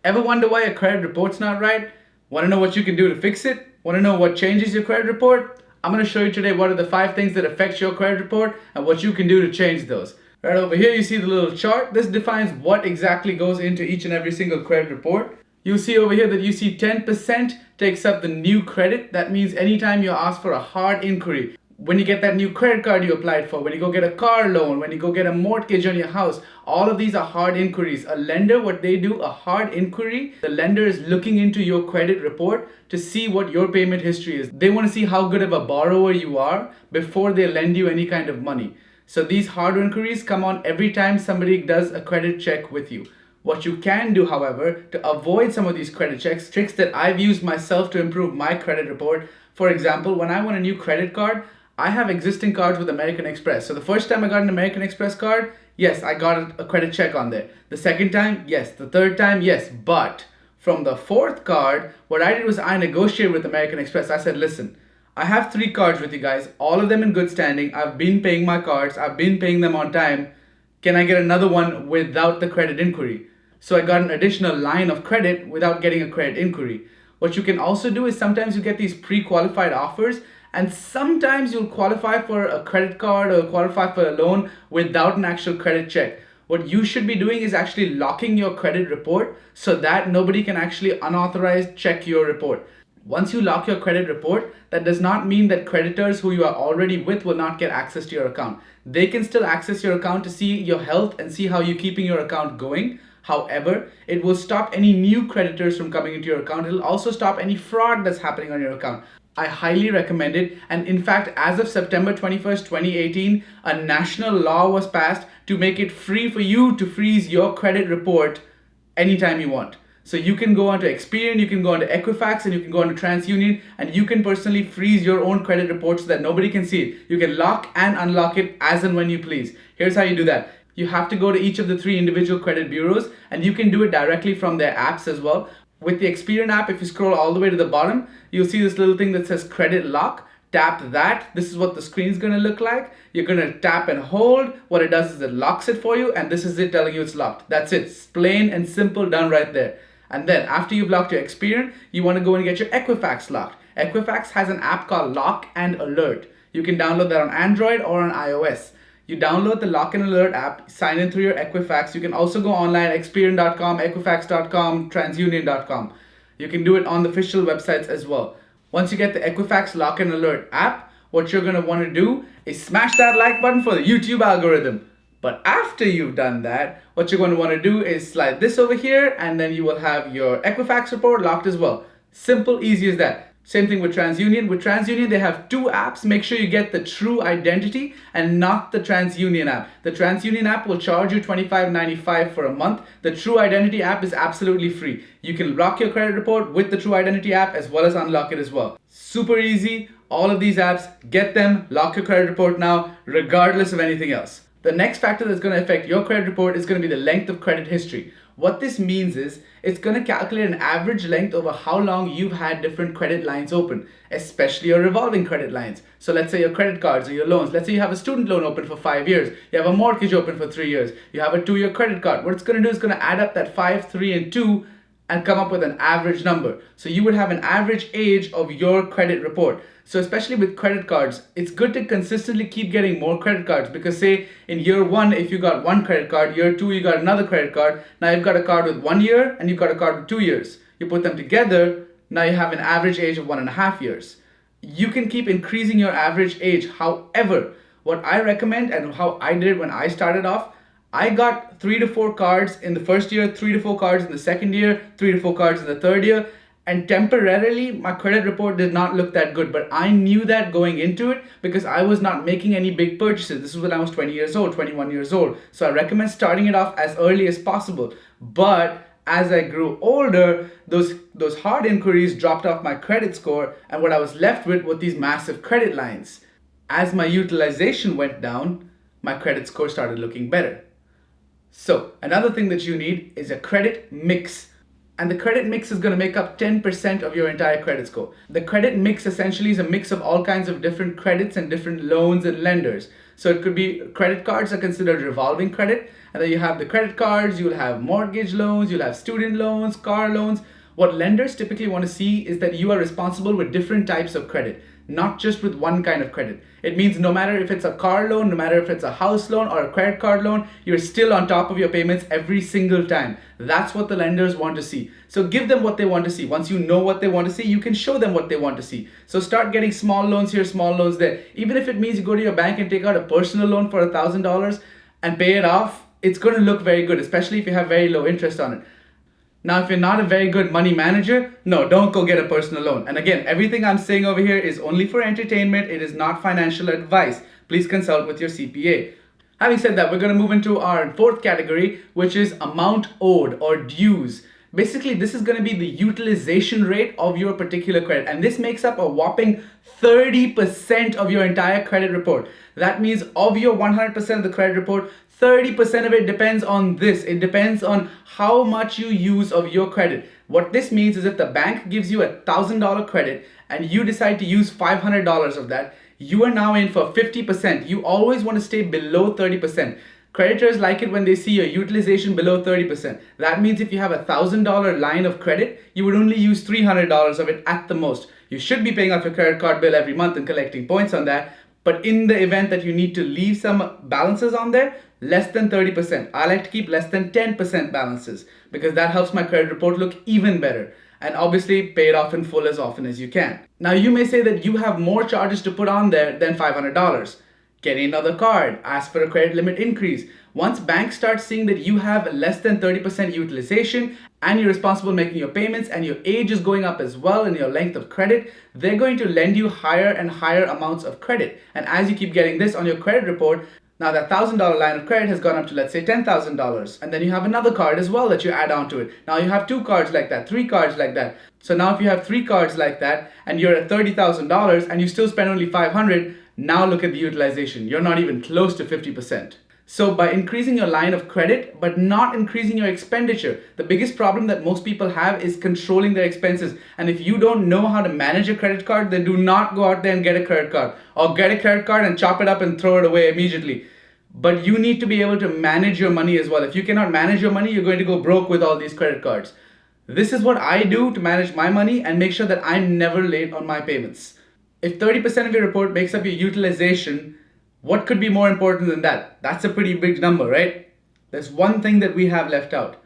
Ever wonder why your credit report's not right? Want to know what you can do to fix it? Want to know what changes your credit report? I'm going to show you today what are the 5 things that affect your credit report and what you can do to change those. Right over here you see the little chart. This defines what exactly goes into each and every single credit report. You'll see over here that you see 10% takes up the new credit. That means anytime you ask for a hard inquiry, when you get that new credit card you applied for, when you go get a car loan, when you go get a mortgage on your house, all of these are hard inquiries. A lender, what they do, a hard inquiry, the lender is looking into your credit report to see what your payment history is. They want to see how good of a borrower you are before they lend you any kind of money. So these hard inquiries come on every time somebody does a credit check with you. What you can do, however, to avoid some of these credit checks, tricks that I've used myself to improve my credit report. For example, when I want a new credit card, I have existing cards with American Express. So the first time I got an American Express card, yes, I got a credit check on there. The second time, yes. The third time, yes. But from the fourth card, what I did was I negotiated with American Express. I said, listen, I have 3 cards with you guys, all of them in good standing. I've been paying my cards. I've been paying them on time. Can I get another one without the credit inquiry? So I got an additional line of credit without getting a credit inquiry. What you can also do is sometimes you get these pre-qualified offers, and sometimes you'll qualify for a credit card or qualify for a loan without an actual credit check. What you should be doing is actually locking your credit report so that nobody can actually unauthorized check your report. Once you lock your credit report, that does not mean that creditors who you are already with will not get access to your account. They can still access your account to see your health and see how you're keeping your account going. However, it will stop any new creditors from coming into your account. It'll also stop any fraud that's happening on your account. I highly recommend it. And in fact, as of September 21st, 2018, a national law was passed to make it free for you to freeze your credit report anytime you want. So you can go onto Experian, you can go onto Equifax, and you can go onto TransUnion, and you can personally freeze your own credit report so that nobody can see it. You can lock and unlock it as and when you please. Here's how you do that. You have to go to each of the 3 individual credit bureaus, and you can do it directly from their apps as well. With the Experian app, if you scroll all the way to the bottom, you'll see this little thing that says credit lock. Tap that. This is what the screen is going to look like. You're going to tap and hold. What it does is it locks it for you, and this is it telling you it's locked. That's it. It's plain and simple, done right there. And then after you've locked your Experian, you want to go and get your Equifax locked. Equifax has an app called Lock and Alert. You can download that on Android or on iOS. You download the Lock and Alert app, sign in through your Equifax. You can also go online, Experian.com, Equifax.com, TransUnion.com. You can do it on the official websites as well. Once you get the Equifax Lock and Alert app, what you're going to want to do is smash that like button for the YouTube algorithm. But after you've done that, what you're going to want to do is slide this over here, and then you will have your Equifax report locked as well. Simple, easy as that. Same thing with TransUnion. With TransUnion, they have 2 apps. Make sure you get the True Identity and not the TransUnion app. The TransUnion app will charge you $25.95 for a month. The True Identity app is absolutely free. You can lock your credit report with the True Identity app as well as unlock it as well. Super easy. All of these apps, get them, lock your credit report now, regardless of anything else. The next factor that's going to affect your credit report is going to be the length of credit history. What this means is it's going to calculate an average length over how long you've had different credit lines open, especially your revolving credit lines. So let's say your credit cards or your loans. Let's say you have a student loan open for 5 years. You have a mortgage open for 3 years. You have a 2-year credit card. What it's going to do is going to add up that 5, 3, and 2 and come up with an average number. So you would have an average age of your credit report. So especially with credit cards, it's good to consistently keep getting more credit cards, because say in year 1, if you got 1 credit card, year 2, you got another credit card. Now you've got a card with 1 year and you've got a card with 2 years. You put them together, now you have an average age of 1.5 years. You can keep increasing your average age. However, what I recommend and how I did it when I started off, I got 3 to 4 cards in the first year, 3 to 4 cards in the second year, 3 to 4 cards in the third year. And temporarily, my credit report did not look that good. But I knew that going into it because I was not making any big purchases. This was when I was 20 years old, 21 years old. So I recommend starting it off as early as possible. But as I grew older, those hard inquiries dropped off my credit score. And what I was left with were these massive credit lines. As my utilization went down, my credit score started looking better. So another thing that you need is a credit mix. And the credit mix is going to make up 10% of your entire credit score. The credit mix essentially is a mix of all kinds of different credits and different loans and lenders. So it could be credit cards are considered revolving credit, and then you have the credit cards, you'll have mortgage loans, you'll have student loans, car loans. What lenders typically want to see is that you are responsible with different types of credit, not just with one kind of credit. It means no matter if it's a car loan, no matter if it's a house loan or a credit card loan, you're still on top of your payments every single time. That's what the lenders want to see. So give them what they want to see. Once you know what they want to see, you can show them what they want to see. So start getting small loans here, small loans there. Even if it means you go to your bank and take out a personal loan for $1,000 and pay it off, it's going to look very good, especially if you have very low interest on it. Now, if you're not a very good money manager, no, don't go get a personal loan. And again, everything I'm saying over here is only for entertainment. It is not financial advice. Please consult with your CPA. Having said that, we're going to move into our fourth category, which is amount owed or dues. Basically, this is going to be the utilization rate of your particular credit. And this makes up a whopping 30% of your entire credit report. That means of your 100% of the credit report, 30% of it depends on this. It depends on how much you use of your credit. What this means is if the bank gives you $1,000 credit and you decide to use $500 of that, you are now in for 50%. You always want to stay below 30%. Creditors like it when they see your utilization below 30%. That means if you have $1,000 line of credit, you would only use $300 of it at the most. You should be paying off your credit card bill every month and collecting points on that. But in the event that you need to leave some balances on there, less than 30%. I like to keep less than 10% balances because that helps my credit report look even better. And obviously pay it off in full as often as you can. Now you may say that you have more charges to put on there than $500. Getting another card, ask for a credit limit increase. Once banks start seeing that you have less than 30% utilization and you're responsible making your payments and your age is going up as well and your length of credit, they're going to lend you higher and higher amounts of credit. And as you keep getting this on your credit report, now that $1,000 line of credit has gone up to, let's say, $10,000. And then you have another card as well that you add on to it. Now you have 2 cards like that, 3 cards like that. So now if you have 3 cards like that and you're at $30,000 and you still spend only $500, now look at the utilization. You're not even close to 50%. So by increasing your line of credit, but not increasing your expenditure, the biggest problem that most people have is controlling their expenses. And if you don't know how to manage a credit card, then do not go out there and get a credit card. Or get a credit card and chop it up and throw it away immediately. But you need to be able to manage your money as well. If you cannot manage your money, you're going to go broke with all these credit cards. This is what I do to manage my money and make sure that I'm never late on my payments. If 30% of your report makes up your utilization, what could be more important than that? That's a pretty big number, right? There's one thing that we have left out.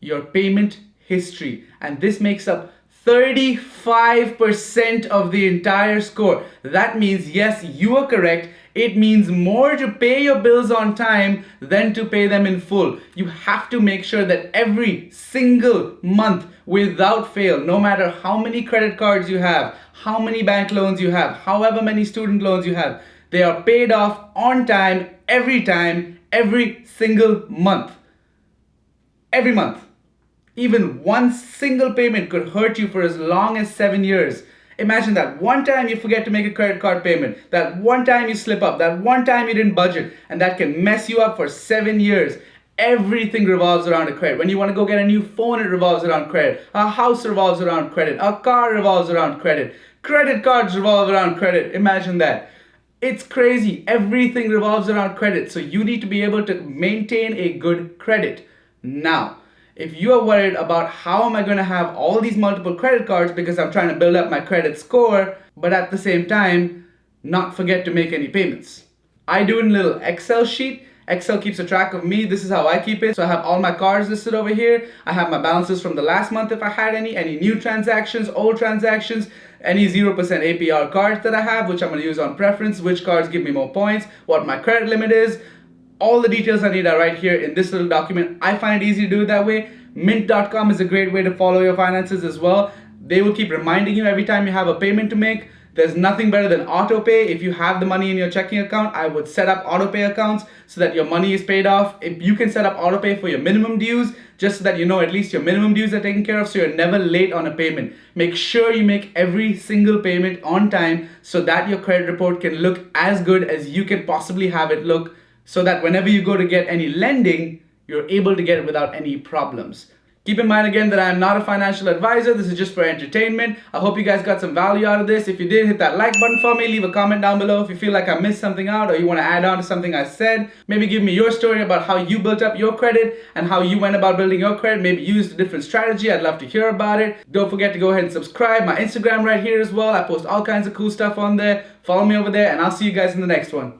Your payment history. And this makes up 35% of the entire score. That means, yes, you are correct. It means more to pay your bills on time than to pay them in full. You have to make sure that every single month, without fail, no matter how many credit cards you have, how many bank loans you have, however many student loans you have, they are paid off on time, every single month. Every month. Even one single payment could hurt you for as long as 7 years. Imagine that one time you forget to make a credit card payment, that one time you slip up, that one time you didn't budget, and that can mess you up for 7 years. Everything revolves around a credit. When you want to go get a new phone, it revolves around credit. A house revolves around credit. A car revolves around credit. Credit cards revolve around credit. Imagine that. It's crazy. Everything revolves around credit. So you need to be able to maintain a good credit. Now, if you are worried about how am I going to have all these multiple credit cards because I'm trying to build up my credit score, but at the same time, not forget to make any payments. I do in a little Excel sheet. Excel keeps a track of me. This is how I keep it. So I have all my cards listed over here. I have my balances from the last month if I had any new transactions, old transactions, any 0% APR cards that I have, which I'm going to use on preference, which cards give me more points, what my credit limit is. All the details I need are right here in this little document. I find it easy to do it that way. Mint.com is a great way to follow your finances as well. They will keep reminding you every time you have a payment to make. There's nothing better than auto pay. If you have the money in your checking account, I would set up auto pay accounts so that your money is paid off. If you can set up auto pay for your minimum dues, just so that you know at least your minimum dues are taken care of, so you're never late on a payment. Make sure you make every single payment on time so that your credit report can look as good as you can possibly have it look, so that whenever you go to get any lending, you're able to get it without any problems. Keep in mind again that I am not a financial advisor. This is just for entertainment. I hope you guys got some value out of this. If you did, hit that like button for me. Leave a comment down below if you feel like I missed something out or you want to add on to something I said. Maybe give me your story about how you built up your credit and how you went about building your credit. Maybe you used a different strategy. I'd love to hear about it. Don't forget to go ahead and subscribe. My Instagram right here as well. I post all kinds of cool stuff on there. Follow me over there and I'll see you guys in the next one.